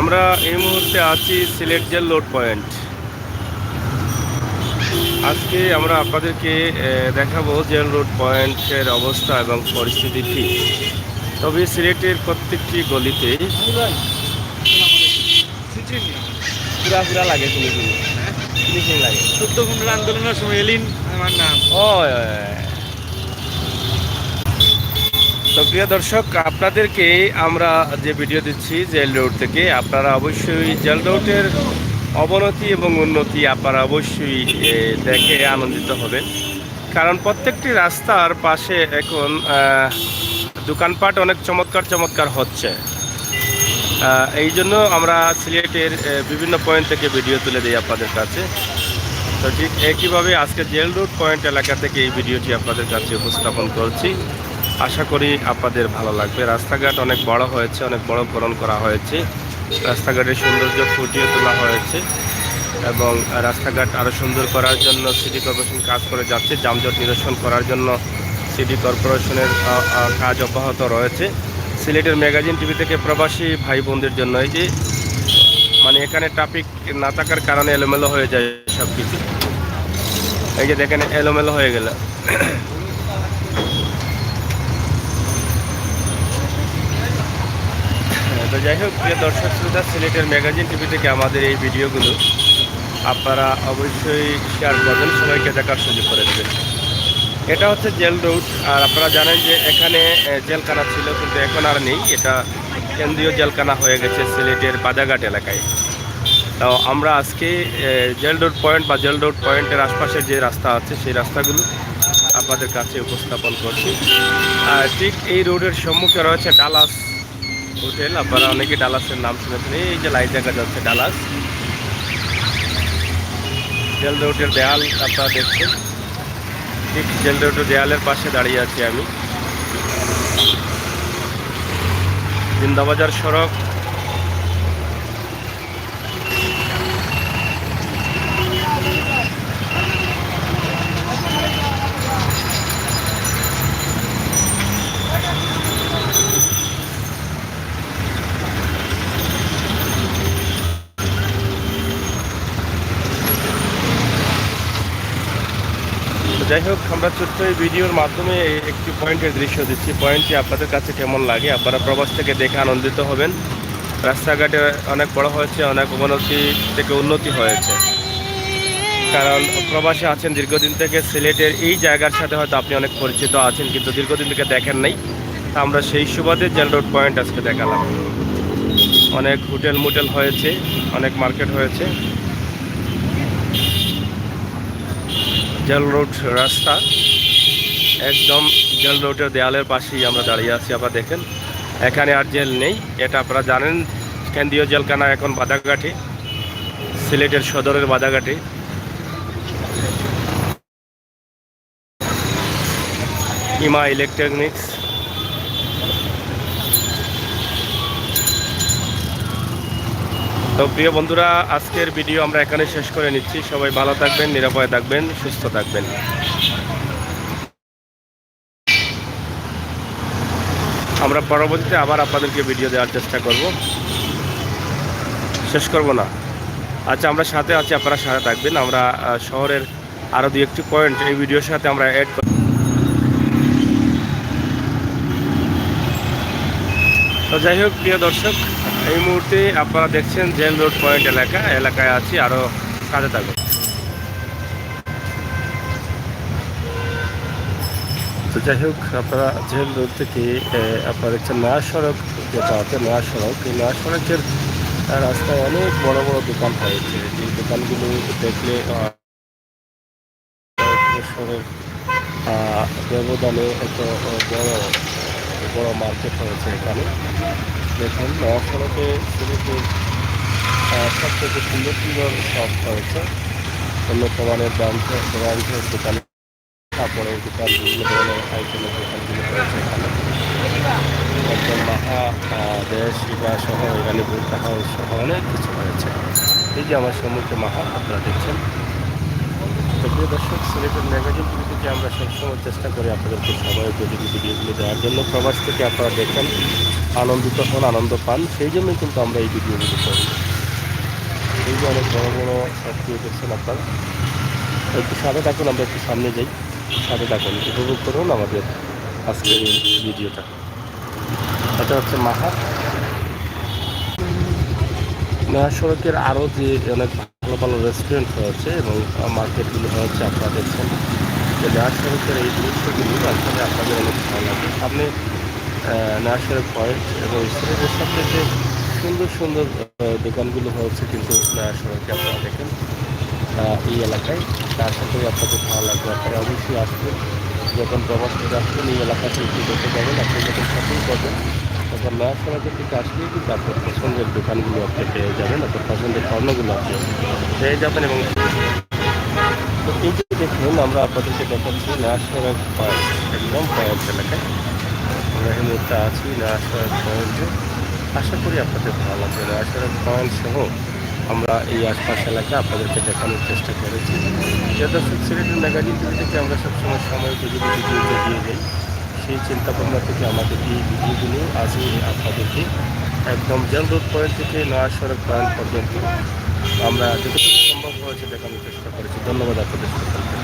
আমরা এই মুহূর্তে আছি সিলেট জেল লোড পয়েন্ট। আজকে আমরা আপনাদেরকে দেখাবো জেল রোড পয়েন্টের অবস্থা এবং পরিস্থিতি কি। তবে সিলেটের প্রত্যেকটি গলিতে পুরা পুরা লাগে ফিনিশিং লাগে। 14 ঘন্টার আন্দোলনের সময় এলিন আমার নাম। ও তো প্রিয় দর্শক, আপনাদেরকে আমরা যে ভিডিও দিচ্ছি জেল রোড থেকে, আপনারা অবশ্যই জেল রোডের অবনতি এবং উন্নতি আপনারা অবশ্যই দেখে আনন্দিত হবেন। কারণ প্রত্যেকটি রাস্তার পাশে এখন দোকানপাট অনেক চমৎকার চমৎকার হচ্ছে। এই জন্য আমরা সিলেটের বিভিন্ন পয়েন্ট থেকে ভিডিও তুলে দিই আপনাদের কাছে। তো ঠিক একইভাবে আজকে জেল রোড পয়েন্ট এলাকা থেকে এই ভিডিওটি আপনাদের কাছে উপস্থাপন করছি। আশা করি আপনাদের ভালো লাগবে। রাস্তাঘাট অনেক বড় হয়েছে, অনেক বড়করণ করা হয়েছে, রাস্তাঘাটের সৌন্দর্য ফুটিয়ে তোলা হয়েছে এবং রাস্তাঘাট আরও সুন্দর করার জন্য সিটি কর্পোরেশন কাজ করে যাচ্ছে। যানজট নিরসন করার জন্য সিটি কর্পোরেশনের কাজ অব্যাহত রয়েছে। সিলেটের ম্যাগাজিন টিভি থেকে প্রবাসী ভাই বোনদের জন্য এই যে মানে এখানে ট্রাফিক না থাকার কারণে এলোমেলো হয়ে যায় সব কিছু। এই যে দেখেন এলোমেলো হয়ে গেল। তো যাই হোক, প্রিয় দর্শক শ্রোতা, সিলেটের ম্যাগাজিন টিভি থেকে আমাদের এই ভিডিওগুলো আপনারা অবশ্যই শেয়ার করবেন, সবাইকে দেখার সুযোগ করে দেবেন। এটা হচ্ছে জেল রোড। আর আপনারা জানেন যে এখানে জেলখানা ছিল, কিন্তু এখন আর নেই। এটা কেন্দ্রীয় জেলখানা হয়ে গেছে সিলেটের বাজারঘাট এলাকায়। তো আমরা আজকে জেল রোড পয়েন্ট বা জেল রোড পয়েন্টের আশপাশের যে রাস্তা আছে সেই রাস্তাগুলো আপনাদের কাছে উপস্থাপন করছি। আর ঠিক এই রোডের সম্মুখে রয়েছে ডালাস হোটেল। আপনারা অনেকে ডালাসের নাম শুনেছেন। এই যে লাইট দেখা যাচ্ছে ডালাস। জেল রোডের দেয়াল আপনারা দেখছেন। ঠিক জেল রোডের দেয়ালের পাশে দাঁড়িয়ে আছি আমি। জিন্দাবাজার সড়ক, যাই হোক, আমরা ছোট্ট এই ভিডিওর মাধ্যমে একটি পয়েন্টের দৃশ্য দিচ্ছি। পয়েন্টটি আপনাদের কাছে কেমন লাগে আপনারা প্রবাস থেকে দেখে আনন্দিত হবেন। রাস্তাঘাটে অনেক বড় হয়েছে, অনেক অবনতি থেকে উন্নতি হয়েছে। কারণ প্রবাসে আছেন দীর্ঘদিন থেকে, সিলেটের এই জায়গার সাথে হয়তো আপনি অনেক পরিচিত আছেন, কিন্তু দীর্ঘদিন থেকে দেখেন নাই। তা আমরা সেই সুবাদে জেল রোড পয়েন্ট আজকে দেখালাম। অনেক হোটেল মোটেল হয়েছে, অনেক মার্কেট হয়েছে। জেল রোড রাস্তা একদম জেল রোডের দেয়ালের পাশেই আমরা দাঁড়িয়ে আছি। আপনারা দেখেন এখানে আর জেল নেই। এটা আপনারা জানেন, কেন্দ্রীয় জেলখানা এখন বাজারঘাটে, সিলেটের সদরের বাজারঘাটে। ইমা ইলেকট্রনিক্স। তো প্রিয় বন্ধুরা, আজকের ভিডিও আমরা এখানে শেষ করে নিচ্ছি। সবাই ভালো থাকবেন, নিরাপদে থাকবেন, সুস্থ থাকবেন। আমরা পরবর্তীতে আবার আপনাদেরকে ভিডিও দেওয়ার চেষ্টা করব, শেষ করব না। আচ্ছা, আমরা সাথে আছি, আপনারা সাথে থাকবেন। আমরা শহরের আরও দু একটি পয়েন্ট এই ভিডিওর সাথে আমরা অ্যাড করি। তো যাই হোক, প্রিয় দর্শক, এই মুহূর্তে আপনারা দেখছেন জেল রোড পয়েন্ট এলাকায় আছি। আরও সাথে থাকুন। তো যাই হোক, আপনারা জেল রোড থেকে আপনারা দেখছেন নয়া সড়ক যেটা আছে, নয়া সড়ক। এই নয়া সড়কের রাস্তায় অনেক বড় বড় দোকান হয়েছে। এই দোকানগুলো দেখলে বছরের ব্যবধানে এত বড় বড় মার্কেট হয়েছে এখানে। দেখুন, নয়া সড়কে সিলেটের সবথেকে সুন্দর সুন্দর শপ হয়েছে। উন্নত মানের ব্র্যান্ডের দোকান, কাপড়ের দোকান, বিভিন্ন ধরনের আইটেমের দোকানগুলো রয়েছে এখানে। একদম দেশ বা সহ এখানে বুলতা হাউস সহ অনেক কিছু হয়েছে। এই যে আমার সম্মুখে মাহা আপনারা দেখছেন। প্রিয় দর্শক, সিলেটের ম্যাগাজিন টিভি থেকে আমরা সবসময় চেষ্টা করি আপনাদেরকে সময় উপযোগী ভিডিওগুলো দেওয়ার জন্য। প্রবাস থেকে আপনারা দেখেন, আনন্দিত হন, আনন্দ পান, সেই জন্যই কিন্তু আমরা এই ভিডিওগুলো করি। এই যে অনেক বড় বড় সক্রিয় দেখছেন আপনারা, একটু সাথে থাকুন, আমরা একটু সামনে যাই, সাথে থাকুন, উপভোগ করুন আমাদের আজকের এই ভিডিওটা। এটা হচ্ছে মাহাত মহাসড়কের আরও যে অনেক ভালো ভালো রেস্টুরেন্ট হয়েছে এবং মার্কেটগুলো হচ্ছে, আপনারা দেখছেন যে মহাসড়কের এই দৃশ্যগুলি আসলে আপনাদের অনেক ভালো লাগে। সামনে মহাসড়ক পয়েন্ট এবং সিলেটের সবথেকে সুন্দর সুন্দর দোকানগুলো হচ্ছে কিন্তু মহাসড়কে আপনারা দেখেন এই এলাকায়। আশা করি আপনাদের ভালো লাগবে। আপনারা অবশ্যই আসবেন, যখন প্রবাস থেকে আসবেন এই এলাকাতে একটু দেখতে যাবেন। আপনি যখন শপিং করবেন তখন মহাসড়কের দিকে আসলেই কিন্তু আপনার পছন্দের দোকানগুলো আপনি পেয়ে যাবেন, আপনার পছন্দের পণ্যগুলো আপনি পেয়ে যাবেন। এবং তো এই যে দেখুন, আমরা আপনাদেরকে দেখাচ্ছি মহাসড়ক পয়েন্ট, একদম পয়েন্ট এলাকায় আমরা এই মুহূর্তে আছি। মহাসড়ক পয়েন্টে আশা করি আপনাদের ভালো লাগবে। মহাসড়ক পয়েন্ট সহ আমরা এই আশপাশ এলাকা আপনাদেরকে দেখানোর চেষ্টা করেছি। যে দর্শক, সিলেটের ম্যাগাজিন টিভি থেকে আমরা সবসময় সময় উপযোগী ভিডিও দিয়ে যাই, সেই চিন্তাভাবনা থেকে আমাদের এই ভিডিওগুলো আজই আপনাদেরকে একদম জেল রোড পয়েন্ট থেকে নয়া সড়ক পয়েন্ট পর্যন্ত আমরা যতটুকু সম্ভব হয়েছে দেখানোর চেষ্টা করেছি। ধন্যবাদ আপনাদের সকলকে।